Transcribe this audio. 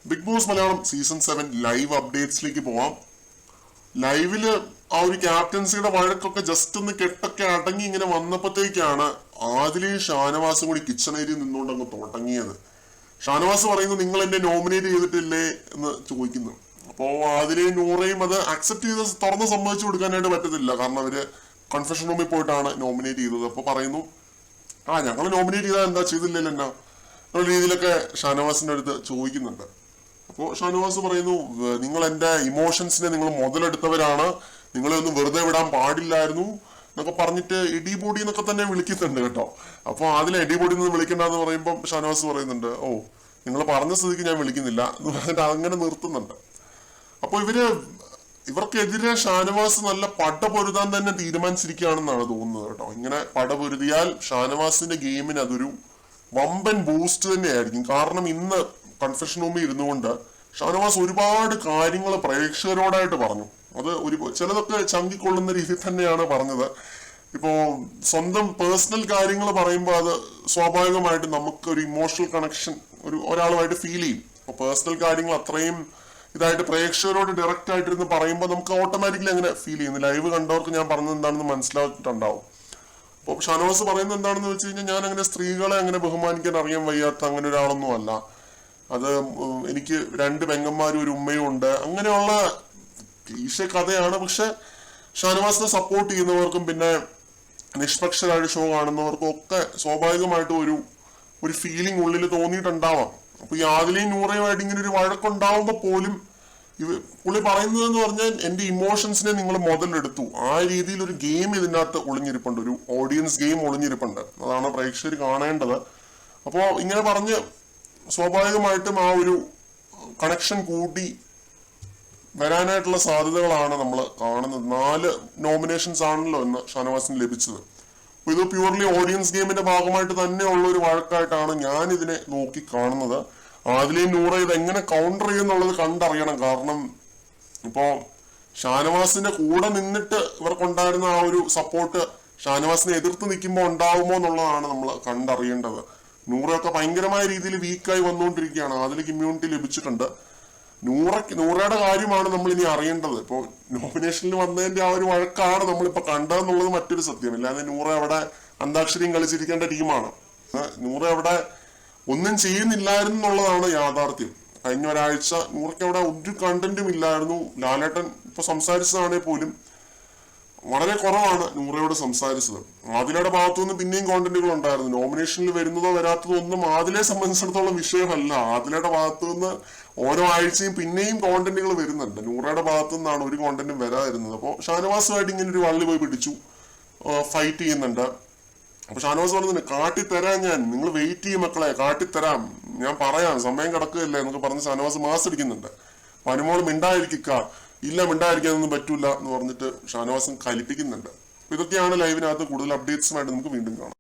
Big Boss Malayalam season 7 live അപ്ഡേറ്റ്സിലേക്ക് പോവാം. ലൈവില് ആ ഒരു ക്യാപ്റ്റൻസിയുടെ വഴക്കൊക്കെ ജസ്റ്റ് ഒന്ന് കെട്ടൊക്കെ അടങ്ങി ഇങ്ങനെ വന്നപ്പോഴത്തേക്കാണ് ആദിലെയും ഷാനവാസും കൂടി കിച്ചൺ ഏരിയയിൽ നിന്നുകൊണ്ട് അങ്ങ് തുടങ്ങിയത്. ഷാനവാസ് പറയുന്നു, നിങ്ങൾ എന്നെ നോമിനേറ്റ് ചെയ്തിട്ടില്ലേ എന്ന് ചോദിക്കുന്നു. അപ്പോൾ ആദിലെയും നൂറയും അത് അക്സെപ്റ്റ് ചെയ്ത് തുറന്ന് സമ്മതിച്ചു കൊടുക്കാനായിട്ട് പറ്റത്തില്ല, കാരണം അവര് കൺഫെഷൻ റൂമിൽ പോയിട്ടാണ് നോമിനേറ്റ് ചെയ്തത്. അപ്പൊ പറയുന്നു, ഞങ്ങൾ നോമിനേറ്റ് ചെയ്താൽ എന്താ ചെയ്തില്ലല്ലോ എന്നാ എന്നുള്ള രീതിയിലൊക്കെ ഷാനവാസിന്റെ അടുത്ത് ചോദിക്കുന്നുണ്ട്. അപ്പോൾ ഷാനവാസ് പറയുന്നു, നിങ്ങൾ എന്റെ ഇമോഷൻസിനെ നിങ്ങൾ മുതലെടുത്തവരാണ്, നിങ്ങളെ ഒന്നും വെറുതെ വിടാൻ പാടില്ലായിരുന്നു എന്നൊക്കെ പറഞ്ഞിട്ട് എഡിബോഡി എന്നൊക്കെ തന്നെ വിളിക്കുന്നുണ്ട് കേട്ടോ. അപ്പോൾ അതിലെ എഡിബോഡി നിന്ന് വിളിക്കണ്ടെന്ന് പറയുമ്പോൾ ഷാനവാസ് പറയുന്നുണ്ട്, നിങ്ങൾ പറഞ്ഞ സ്ഥിതിക്ക് ഞാൻ വിളിക്കുന്നില്ല എന്ന് പറഞ്ഞിട്ട് അങ്ങനെ നിർത്തുന്നുണ്ട്. അപ്പോൾ ഇവർക്കെതിരെ ഷാനവാസ് നല്ല പടപൊരുതാൻ തന്നെ തീരുമാനിച്ചിരിക്കുകയാണെന്നാണ് തോന്നുന്നത് കേട്ടോ. ഇങ്ങനെ പടപൊരുതിയാൽ ഷാനവാസിന്റെ ഗെയിമിന് അതൊരു വമ്പൻ ബൂസ്റ്റ് തന്നെയായിരിക്കും. കാരണം ഇന്ന് കൺഫെഷൻ റൂമിൽ ഇരുന്നുകൊണ്ട് ഷാനവാസ് ഒരുപാട് കാര്യങ്ങൾ പ്രേക്ഷകരോടായിട്ട് പറഞ്ഞു. അത് ചിലതൊക്കെ ചങ്കിക്കൊള്ളുന്ന രീതിയിൽ തന്നെയാണ് പറഞ്ഞത്. ഇപ്പോ സ്വന്തം പേഴ്സണൽ കാര്യങ്ങൾ പറയുമ്പോൾ അത് സ്വാഭാവികമായിട്ട് നമുക്ക് ഒരു ഇമോഷണൽ കണക്ഷൻ ഒരാളുമായിട്ട് ഫീൽ ചെയ്യും. അപ്പോൾ പേഴ്സണൽ കാര്യങ്ങൾ അത്രയും ഇതായിട്ട് പ്രേക്ഷകരോട് ഡയറക്റ്റ് ആയിട്ടിരുന്ന് പറയുമ്പോൾ നമുക്ക് ഓട്ടോമാറ്റിക്കലി അങ്ങനെ ഫീൽ ചെയ്യുന്നു. ലൈവ് കണ്ടവർക്ക് ഞാൻ പറഞ്ഞത് എന്താണെന്ന് മനസ്സിലാക്കിയിട്ടുണ്ടാവും. അപ്പോൾ ഷാനവാസ് പറയുന്നത് എന്താണെന്ന് വെച്ച് കഴിഞ്ഞാൽ, ഞാൻ അങ്ങനെ സ്ത്രീകളെ അങ്ങനെ ബഹുമാനിക്കാൻ അറിയാൻ വയ്യാത്ത അങ്ങനെ ഒരാളൊന്നും അല്ല. അത് എനിക്ക് 2 പെങ്ങന്മാരും ഒരു ഉമ്മയും ഉണ്ട്. അങ്ങനെയുള്ള ക്ലീശേ കഥയാണ്. പക്ഷെ ഷാനവാസിനെ സപ്പോർട്ട് ചെയ്യുന്നവർക്കും പിന്നെ നിഷ്പക്ഷരായിട്ട് ഷോ കാണുന്നവർക്കും ഒക്കെ സ്വാഭാവികമായിട്ടും ഒരു ഫീലിംഗ് ഉള്ളിൽ തോന്നിയിട്ടുണ്ടാവാം. അപ്പൊ ഈ ആദിലെയും നൂറയുമായിട്ട് ഇങ്ങനെ ഒരു വഴക്കുണ്ടാവുമ്പോൾ പോലും പുള്ളി പറയുന്നതെന്ന് പറഞ്ഞാൽ, എന്റെ ഇമോഷൻസിനെ നിങ്ങൾ മുതലെടുത്തു. ആ രീതിയിൽ ഒരു ഗെയിം ഇതിനകത്ത് ഒളിഞ്ഞിരിപ്പുണ്ട്, ഒരു ഓഡിയൻസ് ഗെയിം ഒളിഞ്ഞിരിപ്പുണ്ട്. അതാണ് പ്രേക്ഷകർ കാണേണ്ടത്. അപ്പോ ഇങ്ങനെ പറഞ്ഞ് സ്വാഭാവികമായിട്ടും ആ ഒരു കണക്ഷൻ കൂട്ടി വരാനായിട്ടുള്ള സാധ്യതകളാണ് നമ്മൾ കാണുന്നത്. 4 നോമിനേഷൻസ് ആണല്ലോ ഇന്ന് ഷാനവാസിന് ലഭിച്ചത്. അപ്പൊ ഇത് പ്യൂർലി ഓഡിയൻസ് ഗെയിമിന്റെ ഭാഗമായിട്ട് തന്നെയുള്ള ഒരു വഴക്കായിട്ടാണ് ഞാൻ ഇതിനെ നോക്കി കാണുന്നത്. ആദിലെയും നൂറ ഇത് എങ്ങനെ കൗണ്ടർ ചെയ്യുന്നുള്ളത് കണ്ടറിയണം. കാരണം ഇപ്പോ ഷാനവാസിന്റെ കൂടെ നിന്നിട്ട് ഇവർക്കുണ്ടായിരുന്ന ആ ഒരു സപ്പോർട്ട് ഷാനവാസിനെ എതിർത്ത് നിൽക്കുമ്പോൾ ഉണ്ടാവുമോ എന്നുള്ളതാണ് നമ്മൾ കണ്ടറിയേണ്ടത്. നൂറയൊക്കെ ഭയങ്കരമായ രീതിയിൽ വീക്കായി വന്നുകൊണ്ടിരിക്കുകയാണ്. അതിലേക്ക് ഇമ്മ്യൂണിറ്റി ലഭിച്ചിട്ടുണ്ട്. നൂറയുടെ കാര്യമാണ് നമ്മൾ ഇനി അറിയേണ്ടത്. ഇപ്പോൾ നോമിനേഷനിൽ വന്നതിന്റെ ആ ഒരു വഴക്കാണ് നമ്മളിപ്പോ കണ്ടതെന്നുള്ളത് മറ്റൊരു സത്യം. അല്ലാതെ നൂറ അവിടെ അന്താക്ഷരിയും കളിച്ചിരിക്കേണ്ട ടീമാണ്. നൂറ അവിടെ ഒന്നും ചെയ്യുന്നില്ലായിരുന്നു എന്നുള്ളതാണ് യാഥാർത്ഥ്യം. കഴിഞ്ഞ ഒരാഴ്ച നൂറയ്ക്ക് അവിടെ ഒരു കണ്ടന്റും ഇല്ലായിരുന്നു. ലാലേട്ടൻ ഇപ്പൊ സംസാരിച്ചതാണെങ്കിൽ പോലും വളരെ കുറവാണ് നൂറയോട് സംസാരിച്ചത്. ആദിലയുടെ ഭാഗത്തുനിന്ന് പിന്നെയും കോണ്ടന്റുകൾ ഉണ്ടായിരുന്നു. നോമിനേഷനിൽ വരുന്നതോ വരാത്തതോ ഒന്നും ആദിലെ സംബന്ധിച്ചിടത്തോളം വിഷയമല്ല. ആദിലയുടെ ഭാഗത്തുനിന്ന് ഓരോ ആഴ്ചയും പിന്നെയും കോണ്ടന്റുകൾ വരുന്നുണ്ട്. നൂറയുടെ ഭാഗത്തു നിന്നാണ് ഒരു കോണ്ടന്റും വരാതിരുന്നത്. അപ്പോൾ ഷാനവാസുമായിട്ട് ഇങ്ങനെ ഒരു വള്ളി പോയി പിടിച്ചു, ഫൈറ്റ് ചെയ്യുന്നുണ്ട്. അപ്പൊ ഷാനവാസ് പറയുന്നുണ്ട്, കാട്ടിത്തരാം ഞാൻ, നിങ്ങൾ വെയിറ്റ് ചെയ്യും മക്കളെ, കാട്ടിത്തരാം, ഞാൻ പറയാം, സമയം കിടക്കുകയല്ലേ എന്നൊക്കെ പറഞ്ഞ് ഷാനവാസ് മാസ് അടിക്കുന്നുണ്ട്. അപ്പൊ അനുമോൾ മിണ്ടായിരിക്കുക, ഇല്ല മിണ്ടായിരിക്കാനൊന്നും പറ്റൂല എന്ന് പറഞ്ഞിട്ട് ഷാനവാസും കലിപ്പിക്കുന്നുണ്ട്. ഇതൊക്കെയാണ് ലൈവിനകത്ത്. കൂടുതൽ അപ്ഡേറ്റ്സുമായിട്ട് നമുക്ക് വീണ്ടും കാണാം.